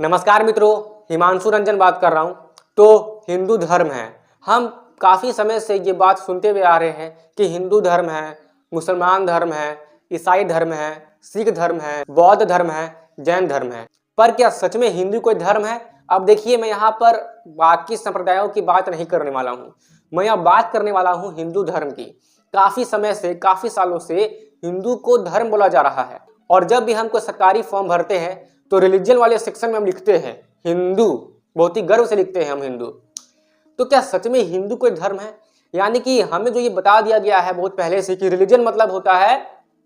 नमस्कार मित्रों, हिमांशु रंजन बात कर रहा हूँ। तो हिंदू धर्म है, हम काफ़ी समय से ये बात सुनते हुए आ रहे हैं कि हिंदू धर्म है, मुसलमान धर्म है, ईसाई धर्म है, सिख धर्म है, बौद्ध धर्म है, जैन धर्म है। पर क्या सच में हिंदू कोई धर्म है? अब देखिए, मैं यहाँ पर बाकी संप्रदायों की बात नहीं करने वाला हूँ, मैं यहाँ बात करने वाला हूँ हिंदू धर्म की। काफ़ी समय से, काफ़ी सालों से हिंदू को धर्म बोला जा रहा है, और जब भी हम कोई सरकारी फॉर्म भरते हैं तो रिलीजन वाले सेक्शन में हम लिखते हैं हिंदू, बहुत ही गर्व से लिखते हैं हम हिंदू। तो क्या सच में हिंदू कोई धर्म है? यानी कि हमें जो ये बता दिया गया है बहुत पहले से कि रिलीजन मतलब होता है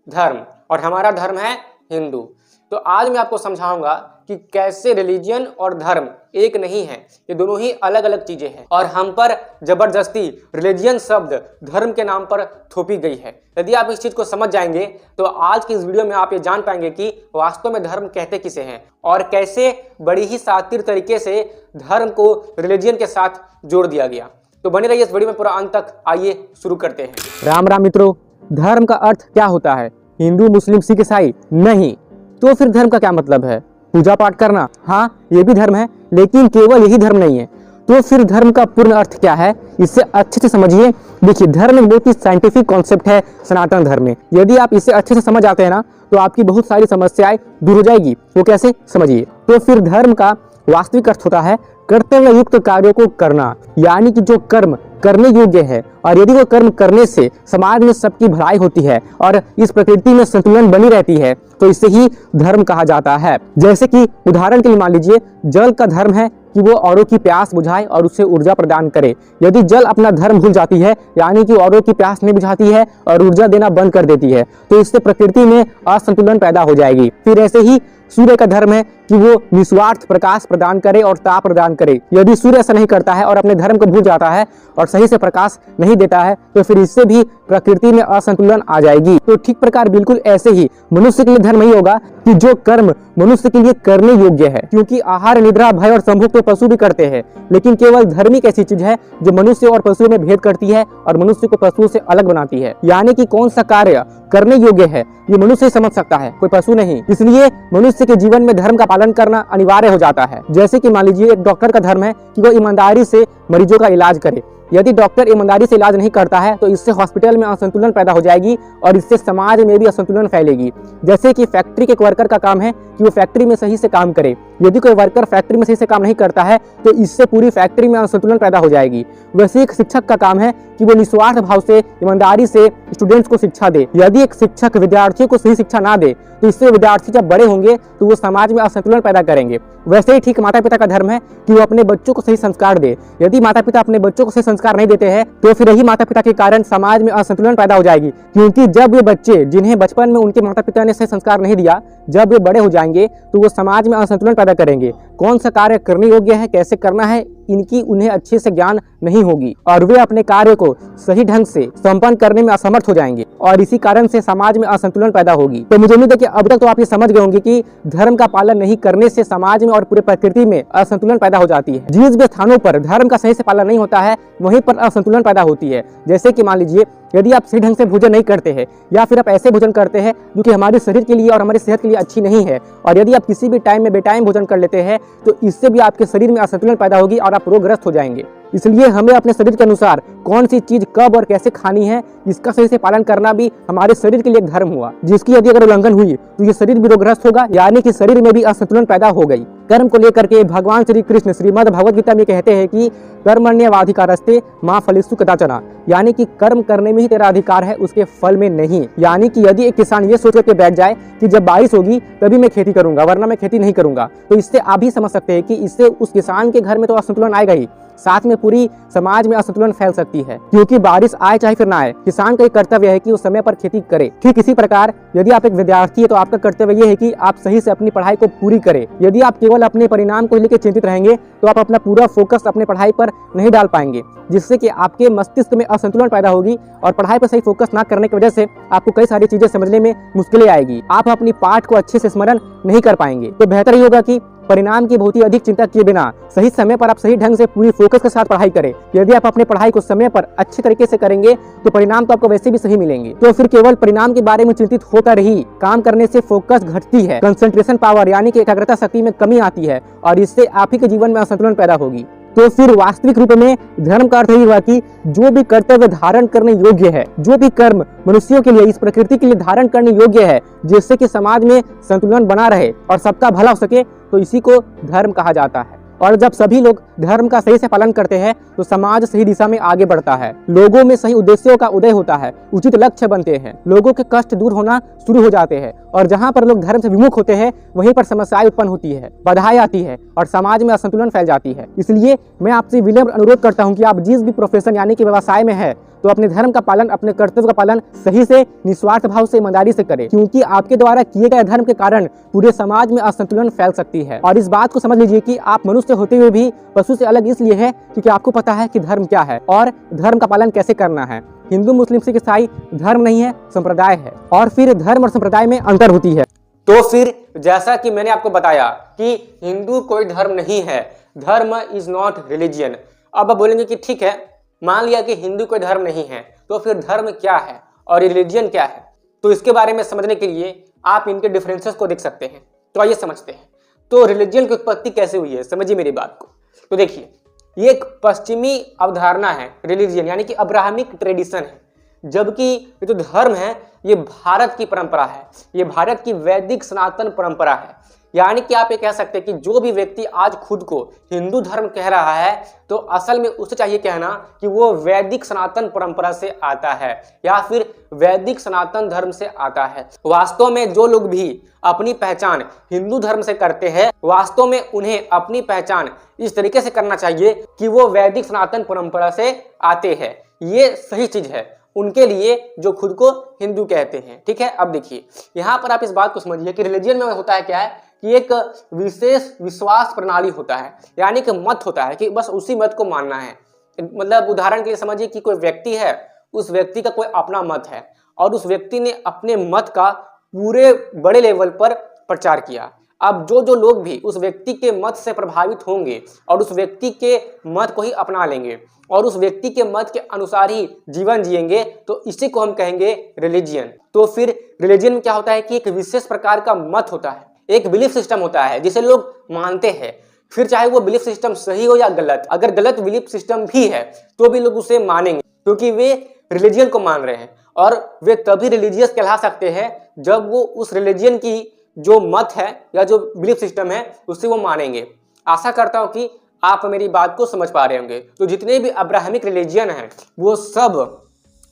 धर्म, और हमारा धर्म है हिंदू। तो आज मैं आपको समझाऊंगा कि कैसे रिलीजन और धर्म एक नहीं है, ये दोनों ही अलग अलग चीजें हैं, और हम पर जबरदस्ती रिलीजन शब्द धर्म के नाम पर थोपी गई है। यदि आप इस चीज को समझ जाएंगे तो आज की इस वीडियो में आप ये जान पाएंगे कि वास्तव में धर्म कहते किसे हैं, और कैसे बड़ी ही शातिर तरीके से धर्म को रिलीजन के साथ जोड़ दिया गया। तो बने रहिए इस वीडियो में पूरा अंत तक। आइए शुरू करते हैं। राम राम मित्रों, धर्म का अर्थ क्या होता है? हिंदू, मुस्लिम, सिख, ईसाई? नहीं। तो फिर धर्म का क्या मतलब है? पूजा पाठ करना? हाँ, ये भी धर्म है, लेकिन केवल यही धर्म नहीं है। तो फिर धर्म का पूर्ण अर्थ क्या है, इसे अच्छे से समझिए। देखिए, धर्म एक बहुत ही साइंटिफिक कॉन्सेप्ट है सनातन धर्म में। यदि आप इसे अच्छे से समझ आते हैं ना, तो आपकी बहुत सारी समस्याएं दूर हो जाएगी। वो कैसे, समझिए। तो फिर धर्म का वास्तविक अर्थ होता है कर्तव्य युक्त कार्यों को करना, यानी कि जो कर्म करने योग्य है, और यदि वो कर्म करने से समाज में सबकी भलाई होती है और इस प्रकृति में संतुलन बनी रहती है, तो इसे ही धर्म कहा जाता है। जैसे कि उदाहरण के लिए मान लीजिए, जल का धर्म है कि वो औरों की प्यास बुझाए और उसे ऊर्जा प्रदान करे। यदि जल अपना धर्म भूल जाती है, यानी कि औरों की प्यास नहीं बुझाती है और ऊर्जा देना बंद कर देती है, तो इससे प्रकृति में असंतुलन पैदा हो जाएगी। फिर ऐसे ही सूर्य का धर्म है कि वो निस्वार्थ प्रकाश प्रदान करे और ताप प्रदान करे। यदि सूर्य ऐसा नहीं करता है और अपने धर्म को भूल जाता है और सही से प्रकाश नहीं देता है, तो फिर इससे भी प्रकृति में असंतुलन आ जाएगी। तो ठीक प्रकार बिल्कुल ऐसे ही मनुष्य के लिए धर्म ही होगा कि जो कर्म मनुष्य के लिए करने योग्य है, क्योंकि आहार, निद्रा, भय और संभोग तो पशु भी करते हैं, लेकिन केवल धर्म एक ऐसी चीज है जो मनुष्य और पशु में भेद करती है और मनुष्य को पशु से अलग बनाती है। यानी कि कौन सा कार्य करने योग्य है ये मनुष्य ही समझ सकता है, कोई पशु नहीं। इसलिए मनुष्य के जीवन में धर्म का पालन करना अनिवार्य हो जाता है। जैसे कि मान लीजिए, एक डॉक्टर का धर्म है कि वो ईमानदारी से मरीजों का इलाज करे। यदि डॉक्टर ईमानदारी से इलाज नहीं करता है तो इससे हॉस्पिटल में असंतुलन पैदा हो जाएगी और इससे समाज में भी असंतुलन फैलेगी। जैसे कि फैक्ट्री के एक वर्कर का काम है कि वो फैक्ट्री में सही से काम करे। यदि कोई वर्कर फैक्ट्री में सही से काम नहीं करता है तो इससे पूरी फैक्ट्री में असंतुलन पैदा हो जाएगी। वैसे एक शिक्षक का काम है कि वो निस्वार्थ भाव से, ईमानदारी से स्टूडेंट्स को शिक्षा दे। यदि एक शिक्षक विद्यार्थियों को सही शिक्षा ना दे तो इससे विद्यार्थी जब बड़े होंगे तो वो समाज में असंतुलन पैदा करेंगे। वैसे ही ठीक माता पिता का धर्म है कि वो अपने बच्चों को सही संस्कार दे। यदि माता पिता अपने बच्चों को सही संस्कार नहीं देते हैं तो फिर यही माता पिता के कारण समाज में असंतुलन पैदा हो जाएगी। क्योंकि जब ये बच्चे, जिन्हें बचपन में उनके माता पिता ने सही संस्कार नहीं दिया, जब वे बड़े हो जाएंगे तो वो समाज में असंतुलन पैदा करेंगे। कौन सा कार्य करने योग्य है, कैसे करना है, इनकी उन्हें अच्छे से ज्ञान नहीं होगी और वे अपने कार्य को सही ढंग से संपन्न करने में असमर्थ हो जाएंगे, और इसी कारण से समाज में असंतुलन पैदा होगी। तो मुझे उम्मीद है कि अब तक तो आप ये समझ गए होंगे कि धर्म का पालन नहीं करने से समाज में और पूरे प्रकृति में असंतुलन पैदा हो जाती है। जिस भी स्थानों पर धर्म का सही से पालन नहीं होता है वहीं पर असंतुलन पैदा होती है। जैसे कि मान लीजिए, यदि आप सही ढंग से भोजन नहीं करते हैं, या फिर आप ऐसे भोजन करते हैं जो कि हमारे शरीर के लिए और हमारी सेहत के लिए अच्छी नहीं है, और यदि आप किसी भी टाइम में बेटाइम भोजन कर लेते हैं तो इससे भी आपके शरीर में असंतुलन पैदा होगी और आप रोगग्रस्त हो जाएंगे। इसलिए हमें अपने शरीर के अनुसार कौन सी चीज कब और कैसे खानी है, इसका सही से पालन करना भी हमारे शरीर के लिए एक धर्म हुआ, जिसकी यदि अगर उल्लंघन हुई तो ये शरीर भी रोगग्रस्त होगा, यानी कि शरीर में भी असंतुलन पैदा हो गई। कर्म को लेकर के भगवान श्री कृष्ण श्रीमद् भगवद गीता में कहते हैं कि कर्मण्येवाधिकारस्ते मा फलेषु कदाचन, यानी कि कर्म करने में ही तेरा अधिकार है, उसके फल में नहीं। यानी कि यदि एक किसान ये सोच करके बैठ जाए कि जब बारिश होगी तभी मैं खेती करूंगा, वरना मैं खेती नहीं करूंगा, तो इससे आप भी समझ सकते हैं कि इससे उस किसान के घर में तो असंतुलन आएगा ही, साथ में पूरी समाज में असंतुलन फैल सकती है। क्योंकि बारिश आए चाहे फिर ना आए, किसान का एक कर्तव्य है कि उस समय पर खेती करे। ठीक इसी प्रकार यदि आप एक विद्यार्थी है तो आपका कर्तव्य ये है कि आप सही से अपनी पढ़ाई को पूरी करें। यदि आप केवल अपने परिणाम को लेकर चिंतित रहेंगे तो आप अपना पूरा फोकस अपने पढ़ाई पर नहीं डाल पाएंगे, जिससे कि आपके मस्तिष्क में असंतुलन पैदा होगी और पढ़ाई पर सही फोकस ना करने की वजह से आपको कई सारी चीजें समझने में मुश्किलें आएगी। आप अपनी पाठ को अच्छे से स्मरण नहीं कर पाएंगे। तो बेहतर ही होगा कि परिणाम की बहुत ही अधिक चिंता किए बिना सही समय पर आप सही ढंग से पूरी फोकस के साथ पढ़ाई करें। यदि आप अपने पढ़ाई को समय पर अच्छे तरीके से करेंगे तो परिणाम तो आपको वैसे भी सही मिलेंगे। तो फिर केवल परिणाम के बारे में चिंतित होकर ही काम करने से फोकस घटती है, कंसंट्रेशन पावर यानी कि एकाग्रता शक्ति में कमी आती है और इससे आप ही के जीवन में असंतुलन पैदा होगी। तो फिर वास्तविक रूप में धर्म का अर्थ यही हुआ कि जो भी कर्तव्य धारण करने योग्य है, जो भी कर्म मनुष्यों के लिए, इस प्रकृति के लिए धारण करने योग्य है, जिससे कि समाज में संतुलन बना रहे और सबका भला हो सके, तो इसी को धर्म कहा जाता है। और जब सभी लोग धर्म का सही से पालन करते हैं तो समाज सही दिशा में आगे बढ़ता है, लोगों में सही उद्देश्यों का उदय होता है, उचित लक्ष्य बनते हैं, लोगों के कष्ट दूर होना शुरू हो जाते हैं और जहां पर लोग धर्म से विमुख होते हैं वहीं पर समस्याएं उत्पन्न होती है, बाधाएं आती है और समाज में असंतुलन फैल जाती है। इसलिए मैं आपसे विनम्र अनुरोध करता हूं कि आप जिस भी प्रोफेशन यानी कि व्यवसाय में है तो अपने धर्म का पालन, अपने कर्तव्य का पालन सही से, निस्वार्थ भाव से, ईमानदारी से करें, क्योंकि आपके द्वारा किए गए धर्म के कारण पूरे समाज में असंतुलन फैल सकती है। और इस बात को समझ लीजिए कि आप मनुष्य होते हुए भी पशु से अलग इसलिए है क्योंकि आपको पता है कि धर्म क्या है और धर्म का पालन कैसे करना है। हिंदू, मुस्लिम, सिख, ईसाई धर्म नहीं है, संप्रदाय है और फिर धर्म और संप्रदाय में अंतर होती है। तो फिर जैसा कि मैंने आपको बताया कि हिंदू कोई धर्म नहीं है, धर्म इज नॉट रिलीजियन। अब आप बोलेंगे कि ठीक है, मान लिया कि हिंदू कोई धर्म नहीं है, तो फिर धर्म क्या है और रिलीजियन क्या है? तो इसके बारे में समझने के लिए आप इनके डिफरेंसेस को देख सकते हैं। तो आइए समझते हैं। तो रिलीजियन की उत्पत्ति कैसे हुई है, समझिए मेरी बात को। तो देखिए, ये एक पश्चिमी अवधारणा है रिलीजियन, यानी कि अब्राहमिक ट्रेडिशन है, जबकि ये जो धर्म है ये भारत की परंपरा है, ये भारत की वैदिक सनातन परंपरा है। यानी कि आप ये कह सकते हैं कि जो भी व्यक्ति आज खुद को हिंदू धर्म कह रहा है तो असल में उसे चाहिए कहना कि वो वैदिक सनातन परंपरा से आता है या फिर वैदिक सनातन धर्म से आता है। वास्तव में जो लोग भी अपनी पहचान हिंदू धर्म से करते हैं, वास्तव में उन्हें अपनी पहचान इस तरीके से करना चाहिए कि वो वैदिक सनातन परंपरा से आते हैं। ये सही चीज है उनके लिए जो खुद को हिंदू कहते हैं। ठीक है, अब देखिए यहाँ पर आप इस बात को समझिए कि रिलीजियन में होता है क्या है कि एक विशेष विश्वास प्रणाली होता है, यानी कि मत होता है कि बस उसी मत को मानना है। मतलब उदाहरण के लिए समझिए कि कोई व्यक्ति है, उस व्यक्ति का कोई अपना मत है और उस व्यक्ति ने अपने मत का पूरे बड़े लेवल पर प्रचार किया। अब जो लोग भी उस व्यक्ति के मत से प्रभावित होंगे और उस व्यक्ति के मत को ही अपना लेंगे और उस व्यक्ति के मत के अनुसार ही जीवन जिएंगे, तो इसी को हम कहेंगे रिलीजियन। तो फिर रिलीजियन में क्या होता है कि एक विशेष प्रकार का मत होता है, एक बिलीफ सिस्टम होता है जिसे लोग मानते हैं। फिर चाहे वो बिलीफ सिस्टम सही हो या गलत, अगर गलत बिलीफ सिस्टम भी है तो भी लोग उसे मानेंगे क्योंकि वे रिलीजियन को मान रहे हैं। और वे तभी रिलीजियस कहला सकते हैं जब वो उस रिलीजियन की जो मत है या जो बिलीफ सिस्टम है उससे वो मानेंगे। आशा करता हूँ कि आप मेरी बात को समझ पा रहे होंगे। तो जितने भी अब्राहमिक रिलीजियन हैं वो सब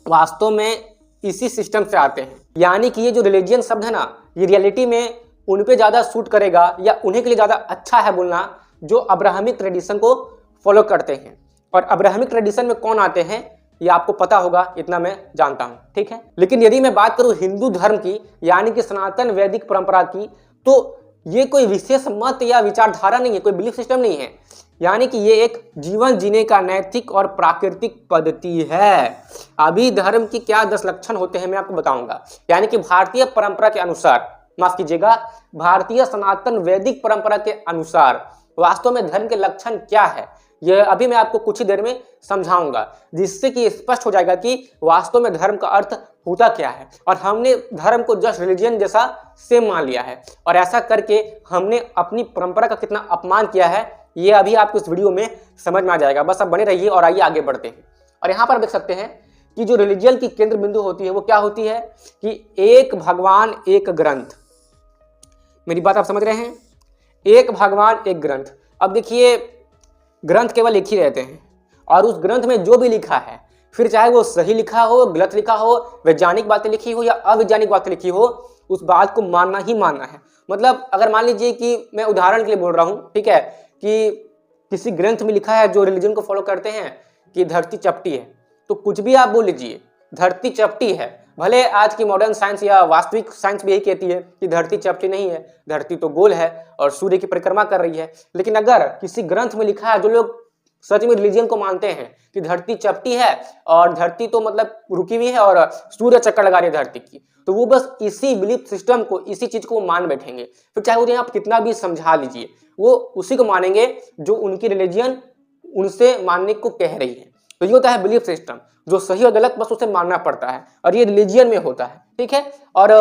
वास्तव में इसी सिस्टम से आते हैं। यानी कि ये जो रिलीजियन शब्द है ना, ये रियलिटी में उन पे ज़्यादा सूट करेगा या उन्हीं के लिए ज़्यादा अच्छा है बोलना जो अब्राहमिक ट्रेडिशन को फॉलो करते हैं। और अब्राहमिक ट्रेडिशन में कौन आते हैं ये आपको पता होगा, इतना मैं जानता हूँ। ठीक है, लेकिन यदि मैं बात करूँ हिंदू धर्म की यानी कि सनातन वैदिक परंपरा की, तो ये कोई विशेष मत या विचारधारा नहीं है, कोई बिलीफ सिस्टम नहीं है। यानी कि ये एक जीवन जीने का नैतिक और प्राकृतिक पद्धति है। अभी धर्म की क्या 10 लक्षण होते हैं मैं आपको बताऊंगा। यानी कि भारतीय परंपरा के अनुसार, माफ कीजिएगा, भारतीय सनातन वैदिक परंपरा के अनुसार वास्तव में धर्म के लक्षण क्या है, यह अभी मैं आपको कुछ ही देर में समझाऊंगा, जिससे कि स्पष्ट हो जाएगा कि वास्तव में धर्म का अर्थ होता क्या है। और हमने धर्म को जस्ट रिलीजियन जैसा सेम मान लिया है और ऐसा करके हमने अपनी परंपरा का कितना अपमान किया है ये अभी आपको इस वीडियो में समझ में आ जाएगा। बस अब बने रहिए और आइए आगे बढ़ते हैं। और यहाँ पर देख सकते हैं कि जो रिलीजियन की केंद्र बिंदु होती है वो क्या होती है कि एक भगवान एक ग्रंथ। मेरी बात आप समझ रहे हैं, एक भगवान एक ग्रंथ। अब देखिए ग्रंथ केवल एक ही रहते हैं और उस ग्रंथ में जो भी लिखा है, फिर चाहे वो सही लिखा हो, गलत लिखा हो, वैज्ञानिक बातें लिखी हो या अवैज्ञानिक बातें लिखी हो, उस बात को मानना ही मानना है। मतलब अगर मान लीजिए कि मैं उदाहरण के लिए बोल रहा हूँ, ठीक है, कि किसी ग्रंथ में लिखा है जो रिलीजन को फॉलो करते हैं कि धरती चपटी है, तो कुछ भी आप बोल लीजिए धरती चपटी है। भले आज की मॉडर्न साइंस या वास्तविक साइंस भी यही कहती है कि धरती चपटी नहीं है, धरती तो गोल है और सूर्य की परिक्रमा कर रही है। लेकिन अगर किसी ग्रंथ में लिखा है, जो लोग सच में रिलीजन को मानते हैं कि धरती चपटी है और धरती तो मतलब रुकी हुई है और सूर्य चक्कर लगा रही है धरती की, तो वो बस इसी बिलीफ सिस्टम को, इसी चीज को मान बैठेंगे। फिर चाहे उन्हें आप कितना भी समझा लीजिए, वो उसी को मानेंगे जो उनकी रिलीजियन उनसे मानने को कह रही है। तो ये होता है बिलीफ सिस्टम, जो सही और गलत बस उसे मानना पड़ता है, और ये रिलीजियन में होता है। ठीक है। और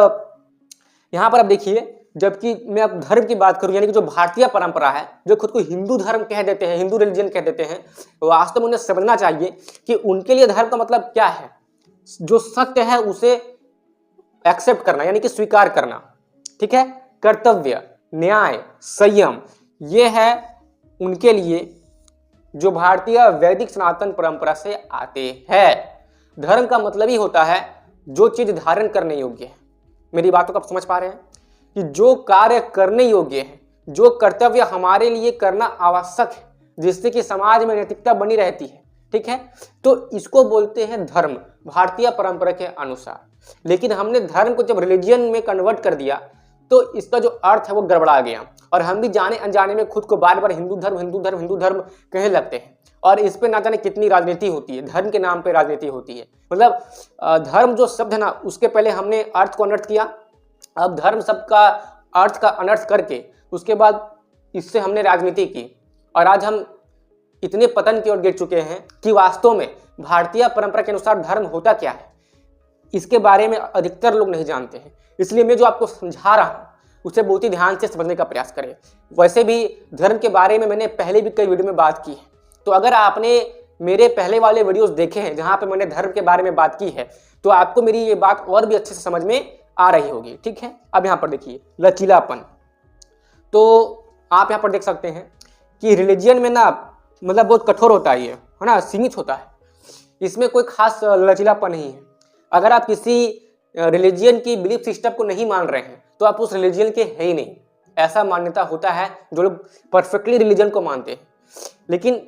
यहाँ पर आप देखिए, जबकि मैं अब धर्म की बात करूं, यानी कि जो भारतीय परंपरा है, जो खुद को हिंदू धर्म कह देते हैं, हिंदू रिलीजन कह देते हैं, तो वास्तव में उन्हें समझना चाहिए कि उनके लिए धर्म का मतलब क्या है। जो सत्य है उसे एक्सेप्ट करना, यानी कि स्वीकार करना। ठीक है। कर्तव्य, न्याय, संयम, ये है उनके लिए जो भारतीय वैदिक सनातन परंपरा से आते हैं। धर्म का मतलब ही होता है जो चीज धारण करने योग्य है। मेरी बातों को आप समझ पा रहे हैं कि जो कार्य करने योग्य है, जो कर्तव्य हमारे लिए करना आवश्यक है, जिससे कि समाज में नैतिकता बनी रहती है। ठीक है। तो इसको बोलते हैं धर्म, भारतीय परंपरा के अनुसार। लेकिन हमने धर्म को जब रिलीजियन में कन्वर्ट कर दिया तो इसका जो अर्थ है वो गड़बड़ा गया, और हम भी जाने अनजाने में खुद को बार बार हिंदू धर्म हिंदू धर्म हिंदू धर्म कहने लगते हैं। और इस पे ना जाने कितनी राजनीति होती है, धर्म के नाम पे राजनीति होती है। मतलब धर्म जो शब्द है ना, उसके पहले हमने अर्थ को अनर्थ किया, अब धर्म शब्द का अर्थ का अनर्थ करके उसके बाद इससे हमने राजनीति की, और आज हम इतने पतन की ओर गिर चुके हैं कि वास्तव में भारतीय परंपरा के अनुसार धर्म होता क्या है, इसके बारे में अधिकतर लोग नहीं जानते हैं। इसलिए मैं जो आपको समझा रहा हूँ उसे बहुत ही ध्यान से समझने का प्रयास करें। वैसे भी धर्म के बारे में मैंने पहले भी कई वीडियो में बात की है, तो अगर आपने मेरे पहले वाले वीडियोस देखे हैं जहां पे मैंने धर्म के बारे में बात की है, तो आपको मेरी ये बात और भी अच्छे से समझ में आ रही होगी। ठीक है। अब यहाँ पर देखिए लचीलापन, तो आप यहाँ पर देख सकते हैं कि रिलीजियन में ना मतलब बहुत कठोर होता है, ये है ना, सीमित होता है, इसमें कोई खास लचीलापन नहीं है। अगर आप किसी रिलीजियन की बिलीफ सिस्टम को नहीं मान रहे हैं तो आप उस रिलीजियन के है ही नहीं, ऐसा मान्यता होता है जो लोग परफेक्टली रिलीजन को मानते हैं। लेकिन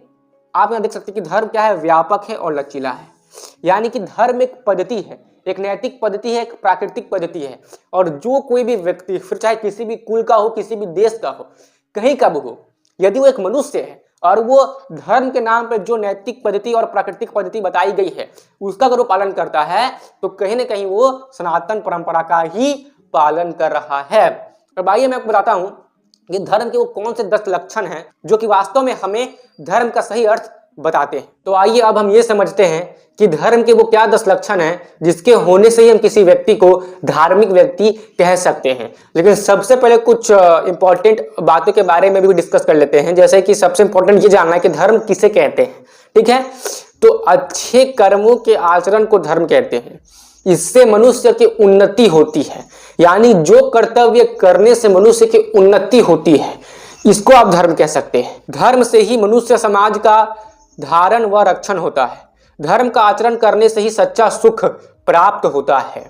आप यहाँ देख सकते हैं कि धर्म क्या है, व्यापक है और लचीला है। यानी कि धर्म एक पद्धति है, एक नैतिक पद्धति है, एक प्राकृतिक पद्धति है, और जो कोई भी व्यक्ति, फिर चाहे किसी भी कुल का हो, किसी भी देश का हो, कहीं का भी हो, यदि वो एक मनुष्य है और वो धर्म के नाम पर जो नैतिक पद्धति और प्राकृतिक पद्धति बताई गई है उसका अगर वो पालन करता है तो कहीं ना कहीं वो सनातन परंपरा का ही पालन कर रहा है। और आइए मैं आपको बताता हूं कि धर्म के वो कौन से 10 लक्षण हैं जो कि वास्तव में हमें धर्म का सही अर्थ बताते हैं। तो आइए अब हम ये समझते हैं कि धर्म के वो क्या 10 लक्षण हैं जिसके होने से ही हम किसी व्यक्ति को धार्मिक व्यक्ति कह सकते हैं। लेकिन सबसे पहले कुछ इंपॉर्टेंट बातों के बारे में भी डिस्कस कर लेते हैं, जैसे कि सबसे इंपॉर्टेंट ये जानना है कि धर्म किसे कहते हैं। ठीक है। तो अच्छे कर्मों के आचरण को धर्म कहते हैं, इससे मनुष्य की उन्नति होती है। यानी जो कर्तव्य करने से मनुष्य की उन्नति होती है इसको आप धर्म कह सकते हैं। धर्म से ही मनुष्य समाज का धारण व रक्षण होता है। धर्म का आचरण करने से ही सच्चा सुख प्राप्त होता है।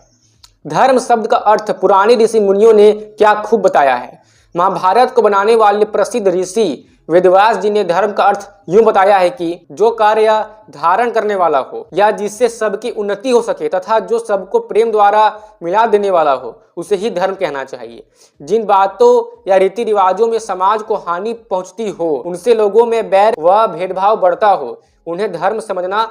धर्म शब्द का अर्थ पुराने ऋषि मुनियों ने क्या खूब बताया है। महाभारत को बनाने वाले प्रसिद्ध ऋषि वेदव्यास जी ने धर्म का अर्थ यूं बताया है कि जो कार्य धारण करने वाला हो या जिससे सबकी उन्नति हो सके तथा जो सबको प्रेम द्वारा मिला देने वाला हो उसे ही धर्म कहना चाहिए। जिन बातों या रीति रिवाजों में समाज को हानि पहुंचती हो, उनसे लोगों में बैर व भेदभाव बढ़ता हो, उन्हें धर्म समझना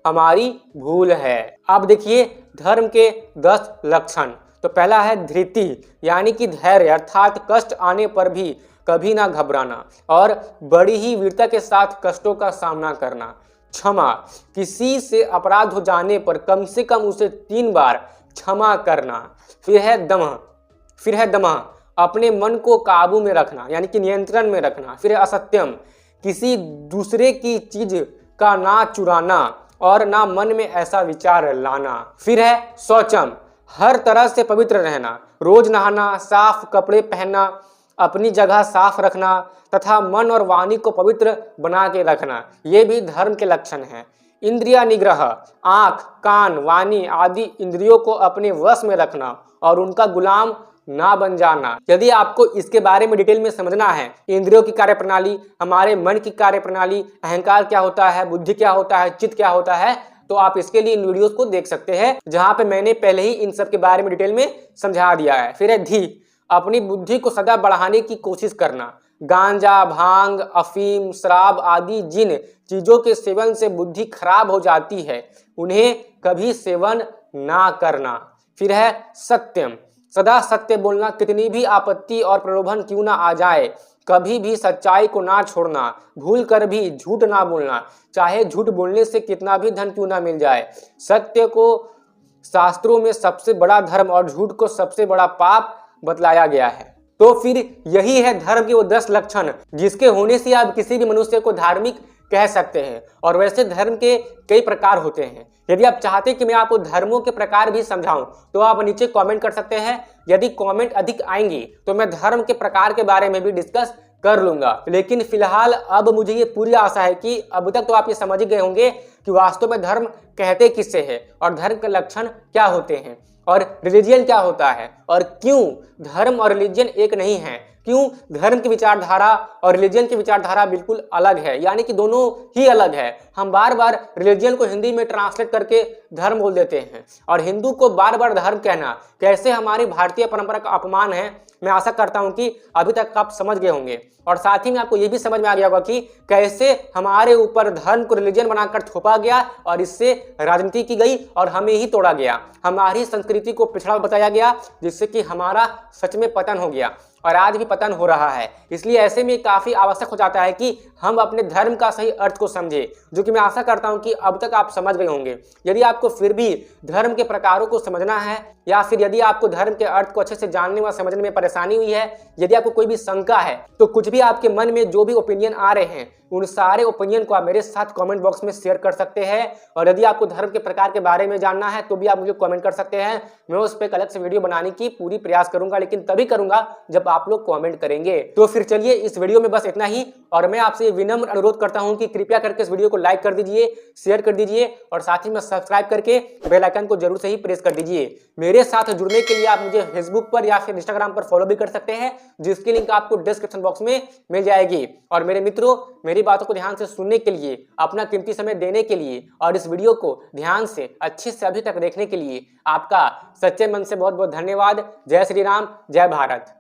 हमारी भूल है। अब देखिए धर्म के 10 लक्षण। तो पहला है धृति, यानी कि धैर्य, अर्थात कष्ट आने पर भी कभी ना घबराना और बड़ी ही वीरता के साथ कष्टों का सामना करना। क्षमा, किसी से अपराध हो जाने पर कम से कम उसे 3 बार क्षमा करना। फिर है दम, अपने मन को काबू में रखना, यानी कि नियंत्रण में रखना। फिर है असत्यम, किसी दूसरे की चीज का ना चुराना और ना मन में ऐसा विचार लाना। फिर है शौचम, हर तरह से पवित्र रहना, रोज नहाना, साफ कपड़े पहनना, अपनी जगह साफ रखना तथा मन और वाणी को पवित्र बना के रखना। ये भी धर्म के लक्षण हैं। इंद्रिया निग्रह, आंख, कान, वाणी आदि इंद्रियों को अपने वश में रखना और उनका गुलाम ना बन जाना। यदि आपको इसके बारे में डिटेल में समझना है, इंद्रियों की कार्यप्रणाली, हमारे मन की कार्यप्रणाली, अहंकार क्या होता है, बुद्धि क्या होता है, चित्त क्या होता है, तो आप इसके लिए इन वीडियोस को देख सकते हैं जहां पे मैंने पहले ही इन सब के बारे में डिटेल में समझा दिया है। फिर है धी, अपनी बुद्धि को सदा बढ़ाने की कोशिश करना। गांजा, भांग, अफीम, शराब आदि जिन चीजों के सेवन से बुद्धि खराब हो जाती है उन्हें कभी सेवन ना करना। फिर है सत्यम, सदा सत्य बोलना, कितनी भी आपत्ति और प्रलोभन क्यों ना आ जाए, कभी भी सच्चाई को ना छोड़ना, भूल कर भी झूठ ना बोलना, चाहे झूठ बोलने से कितना भी धन क्यों ना मिल जाए। सत्य को शास्त्रों में सबसे बड़ा धर्म और झूठ को सबसे बड़ा पाप बतलाया गया है। तो फिर यही है धर्म के वो 10 लक्षण जिसके होने से आप किसी भी मनुष्य को धार्मिक कह सकते हैं। और वैसे धर्म के कई प्रकार होते हैं। यदि आप चाहते हैं कि मैं आपको धर्मों के प्रकार भी समझाऊं तो आप नीचे कमेंट कर सकते हैं। यदि कमेंट अधिक आएंगी तो मैं धर्म के प्रकार के बारे में भी डिस्कस कर लूंगा। लेकिन फिलहाल अब मुझे ये पूरी आशा है कि अब तक तो आप ये समझ ही गए होंगे कि वास्तव में धर्म कहते किससे है और धर्म के लक्षण क्या होते हैं और रिलीजियन क्या होता है और क्यों धर्म और रिलीजियन एक नहीं है, क्यों धर्म की विचारधारा और रिलीजन की विचारधारा बिल्कुल अलग है, यानी कि दोनों ही अलग है। हम बार बार रिलीजन को हिंदी में ट्रांसलेट करके धर्म बोल देते हैं और हिंदू को बार बार धर्म कहना कैसे हमारी भारतीय परंपरा का अपमान है। मैं आशा करता हूं कि अभी तक आप समझ गए होंगे और साथ ही में आपको यह भी समझ में आ गया होगा कि कैसे हमारे ऊपर धर्म को रिलीजन बनाकर थोपा गया और इससे राजनीति की गई और हमें ही तोड़ा गया, हमारी संस्कृति को पिछड़ा बताया गया, जिससे कि हमारा सच में पतन हो गया और आज भी पतन हो रहा है। इसलिए ऐसे में काफ़ी आवश्यक हो जाता है कि हम अपने धर्म का सही अर्थ को समझें, जो कि मैं आशा करता हूं कि अब तक आप समझ गए होंगे। यदि आपको फिर भी धर्म के प्रकारों को समझना है या फिर यदि आपको धर्म के अर्थ को अच्छे से जानने व समझने में परेशानी हुई है, यदि आपको कोई भी शंका है, तो कुछ भी आपके मन में जो भी ओपिनियन आ रहे हैं उन सारे ओपिनियन को आप मेरे साथ कमेंट बॉक्स में शेयर कर सकते हैं। और यदि आपको धर्म के प्रकार के बारे में जानना है तो भी आप मुझे कमेंट कर सकते हैं। मैं उस पर अलग से वीडियो बनाने की पूरी प्रयास करूंगा, लेकिन तभी करूंगा जब आप लोग कमेंट करेंगे। तो फिर चलिए इस वीडियो में बस इतना ही और मैं आपसे विनम्र अनुरोध करता हूं कि कृपया करके इस वीडियो को लाइक कर दीजिए, शेयर कर दीजिए और साथ ही में सब्सक्राइब करके बेल आइकन को जरूर से ही प्रेस कर दीजिए। मेरे साथ जुड़ने के लिए आप मुझे फेसबुक पर या फिर इंस्टाग्राम पर फॉलो भी कर सकते हैं, जिसकी लिंक आपको डिस्क्रिप्शन बॉक्स में मिल जाएगी। और मेरे मित्रों, मेरी बातों को ध्यान से सुनने के लिए, अपना कीमती समय देने के लिए और इस वीडियो को ध्यान से अच्छे से अभी तक देखने के लिए आपका सच्चे मन से बहुत बहुत धन्यवाद। जय श्री राम, जय भारत।